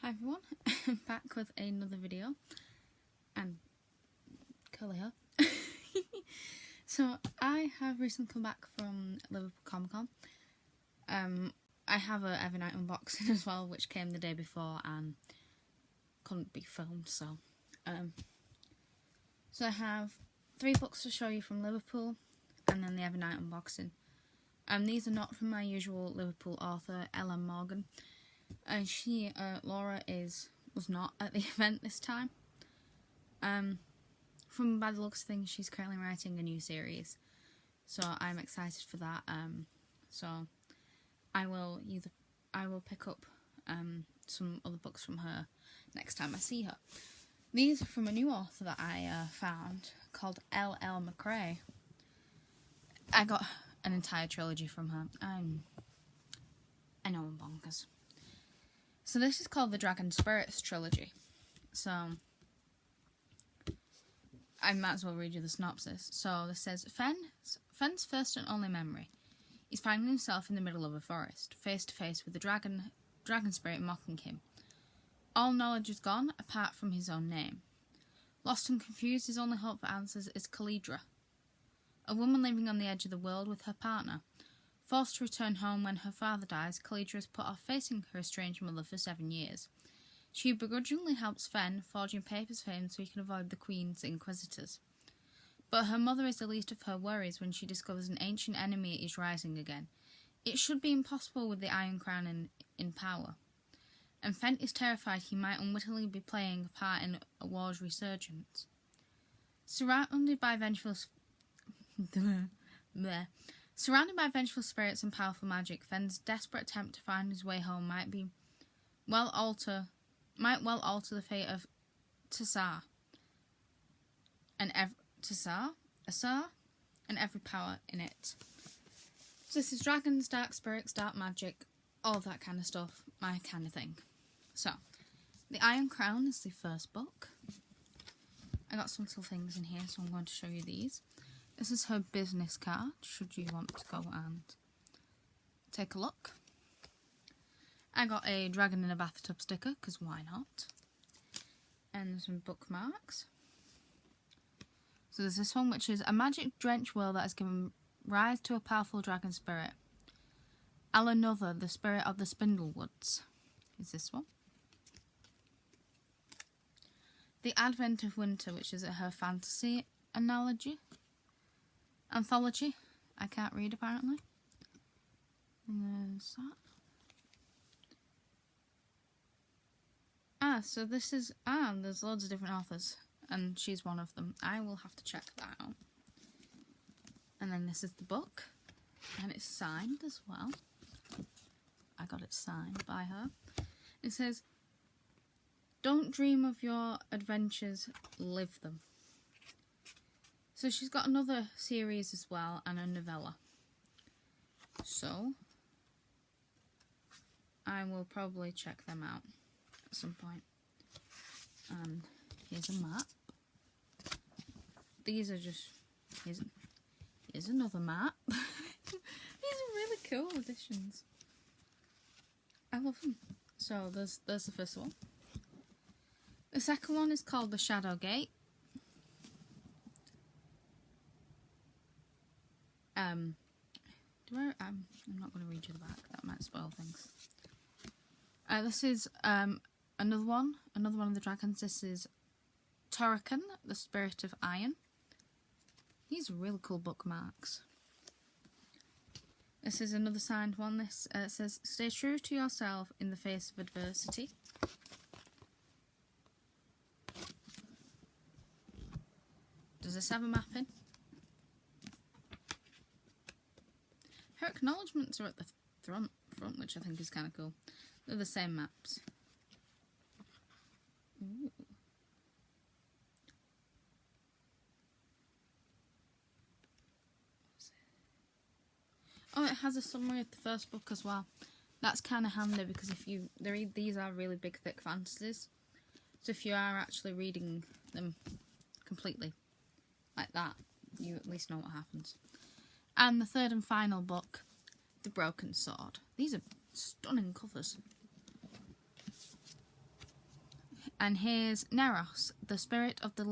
Hi everyone, I'm back with another video, and curly hair. So I have recently come back from Liverpool Comic Con. I have a Evernight unboxing as well, which came the day before and couldn't be filmed, so I have 3 books to show you from Liverpool, and then the Evernight unboxing. These are not from my usual Liverpool author, Ellen Morgan. And Laura was not at the event this time. From by the looks of things, she's currently writing a new series, so I'm excited for that. So I will pick up some other books from her next time I see her. These are from a new author that I found called L.L. McRae. I got an entire trilogy from her. I know I'm bonkers. So this is called the Dragon Spirits Trilogy. So I might as well read you the synopsis. So this says, Fenn's first and only memory. He's finding himself in the middle of a forest, face to face with the dragon spirit mocking him. All knowledge is gone, apart from his own name. Lost and confused, his only hope for answers is Kalidra, a woman living on the edge of the world with her partner. Forced to return home when her father dies, Kalidra is put off facing her estranged mother for 7 years. She begrudgingly helps Fenn, forging papers for him so he can avoid the Queen's inquisitors. But her mother is the least of her worries when she discovers an ancient enemy is rising again. It should be impossible with the Iron Crown in power. And Fenn is terrified he might unwittingly be playing a part in a war's resurgence. Surrounded by vengeful spirits and powerful magic, Fenn's desperate attempt to find his way home might well alter the fate of Assar and every power in it. So this is dragons, dark spirits, dark magic, all that kind of stuff, my kind of thing. So, The Iron Crown is the first book. I got some little things in here, so I'm going to show you these. This is her business card, should you want to go and take a look. I got a dragon in a bathtub sticker, because why not? And some bookmarks. So there's this one, which is a magic-drenched world that has given rise to a powerful dragon spirit. Alanother, the spirit of the Spindlewoods, is this one. The Advent of Winter, which is her fantasy anthology. I can't read, apparently. And there's that. So this is... there's loads of different authors, and she's one of them. I will have to check that out. And then this is the book, and it's signed as well. I got it signed by her. It says, "Don't dream of your adventures, live them." So she's got another series as well, and a novella. So I will probably check them out at some point. And here's a map. These are just... Here's another map. These are really cool editions. I love them. So there's the first one. The second one is called The Shadow Gate. I'm not going to read you the back. That might spoil things. This is another one of the dragons. This is Torrican, the Spirit of Iron. These are really cool bookmarks. This is another signed one. This says, "Stay true to yourself in the face of adversity." Does this have a mapping? Her acknowledgements are at the front, which I think is kind of cool. They're the same maps. Ooh. Oh, it has a summary of the first book as well. That's kind of handy because these are really big, thick fantasies. So if you are actually reading them completely like that, you at least know what happens. And the third and final book, The Broken Sword. These are stunning covers. And here's Neros, the spirit of the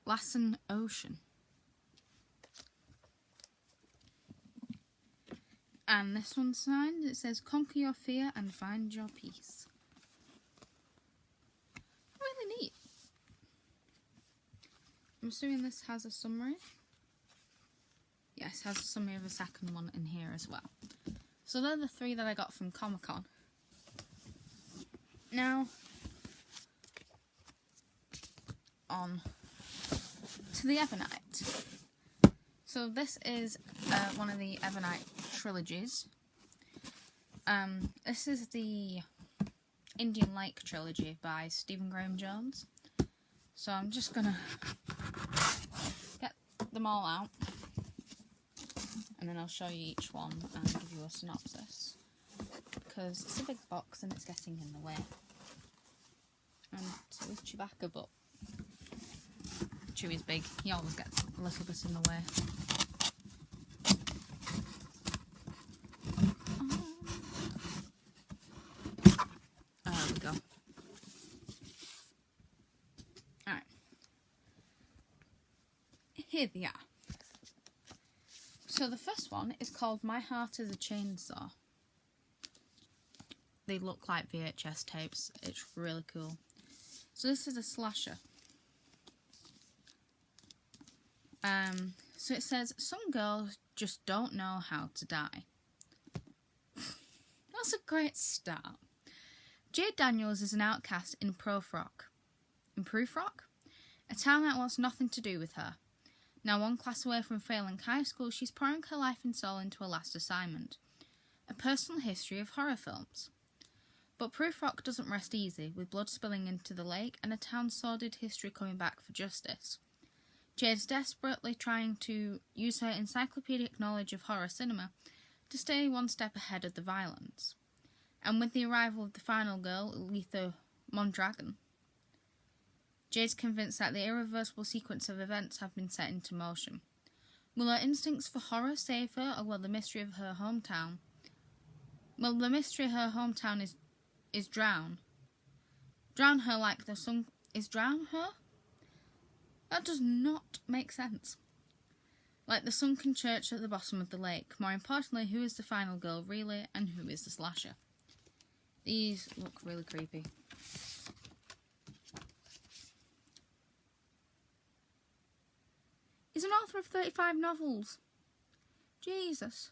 Lassan Ocean. And this one's signed. It says, "Conquer your fear and find your peace." Really neat. I'm assuming this has a summary. Yes, it has a summary of a second one in here as well. So they're the 3 that I got from Comic-Con. Now, on to the Evernight. So this is one of the Evernight trilogies. This is the Indian Lake trilogy by Stephen Graham Jones. So I'm just gonna get them all out, and then I'll show you each one and give you a synopsis, because it's a big box and it's getting in the way. And so is Chewbacca, but Chewie's big. He always gets a little bit in the way. There we go. Alright. Here they are. So the first one is called My Heart is a Chainsaw. They look like VHS tapes. It's really cool. So this is a slasher. So it says, some girls just don't know how to die. That's a great start. Jade Daniels is an outcast in Proof Rock, a town that wants nothing to do with her. Now one class away from failing high school, she's pouring her life and soul into a last assignment, a personal history of horror films. But Proof Rock doesn't rest easy, with blood spilling into the lake and a town's sordid history coming back for justice. Jade's desperately trying to use her encyclopedic knowledge of horror cinema to stay one step ahead of the violence. And with the arrival of the final girl, Letha Mondragon, Jade's convinced that the irreversible sequence of events have been set into motion. Will her instincts for horror save her, or will the mystery of her hometown... Will the mystery of her hometown is drown her like the sun... Is drown her? That does not make sense. Like the sunken church at the bottom of the lake. More importantly, who is the final girl really, and who is the slasher? These look really creepy. He's an author of 35 novels. Jesus.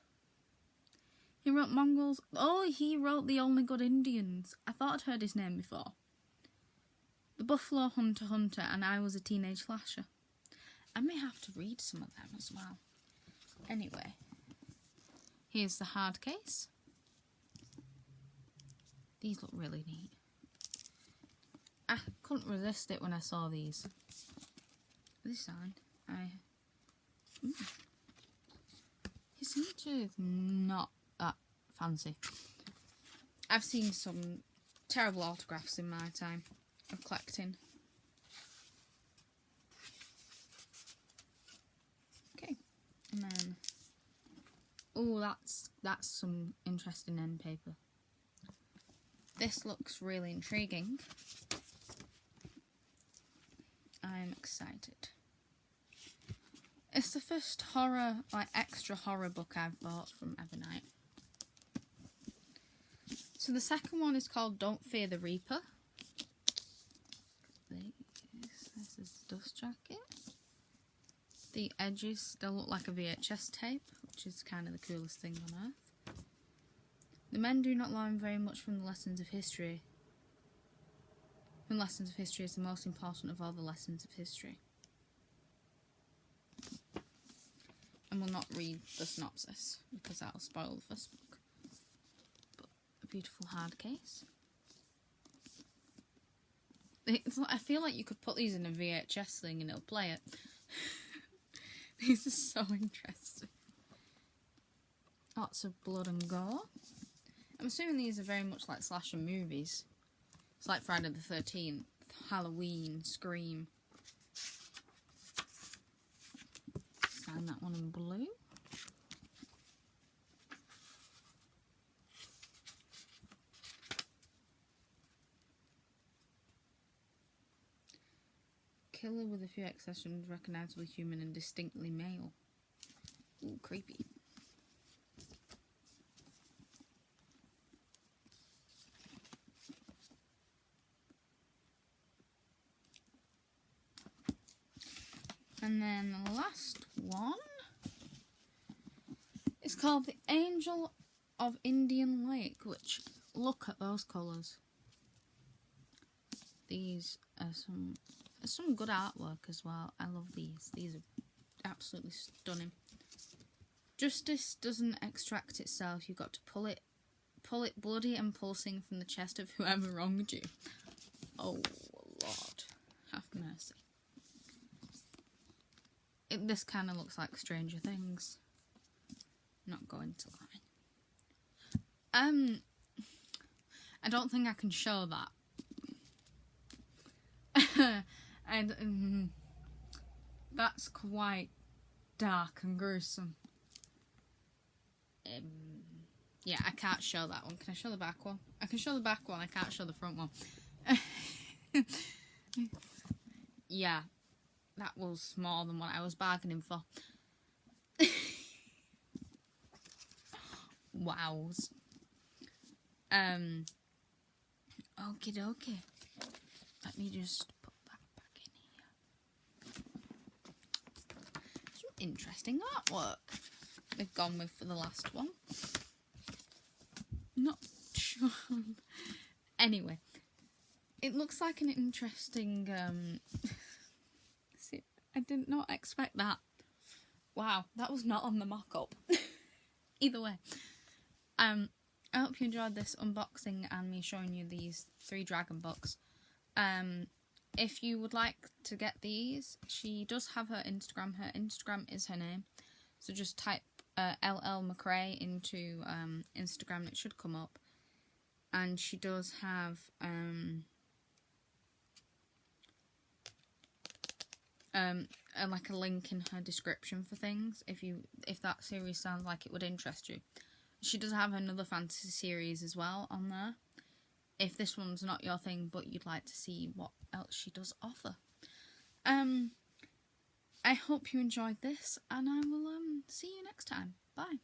He wrote Mongols. Oh, he wrote The Only Good Indians. I thought I'd heard his name before. The Buffalo Hunter and I Was a Teenage Slasher. I may have to read some of them as well. Anyway, here's the hard case. These look really neat. I couldn't resist it when I saw these. This sign, He seems to not that fancy. I've seen some terrible autographs in my time of collecting. Okay, and then that's some interesting end paper. This looks really intriguing. I'm excited. It's the first horror, extra horror book I've bought from Evernight. So the second one is called Don't Fear the Reaper. This is dust jacket. The edges still look like a VHS tape, which is kind of the coolest thing on earth. The men do not learn very much from the lessons of history. When lessons of history is the most important of all the lessons of history. And we'll not read the synopsis because that'll spoil the first book. But a beautiful hard case. I feel like you could put these in a VHS thing and it'll play it. These are so interesting. Lots of blood and gore. I'm assuming these are very much like slasher movies. It's like Friday the 13th, Halloween, Scream. Sign that one in blue. Killer with a few accessories, recognisably human and distinctly male. Ooh, creepy. And then the last one is called the Angel of Indian Lake, which, look at those colours. These are some good artwork as well. I love these. These are absolutely stunning. Justice doesn't extract itself. You've got to pull it bloody and pulsing from the chest of whoever wronged you. Oh, Lord. Have mercy. This kind of looks like Stranger Things. Not going to lie. I don't think I can show that. And that's quite dark and gruesome. Yeah, I can't show that one. Can I show the back one? I can show the back one. I can't show the front one. Yeah, that was more than what I was bargaining for. Wows. Okie dokie. Let me just put that back in here. Some interesting artwork they've gone with for the last one. Not sure. Anyway, it looks like an interesting. See, I did not expect that. Wow, that was not on the mock-up. Either way, I hope you enjoyed this unboxing and me showing you these 3 dragon books. If you would like to get these, she does have her Instagram. Her Instagram is her name, so just type LL McRae into Instagram. It should come up. And she does have like a link in her description for things if that series sounds like it would interest you. She does have another fantasy series as well on there, if this one's not your thing but you'd like to see what else she does offer. I hope you enjoyed this, and I will see you next time. Bye.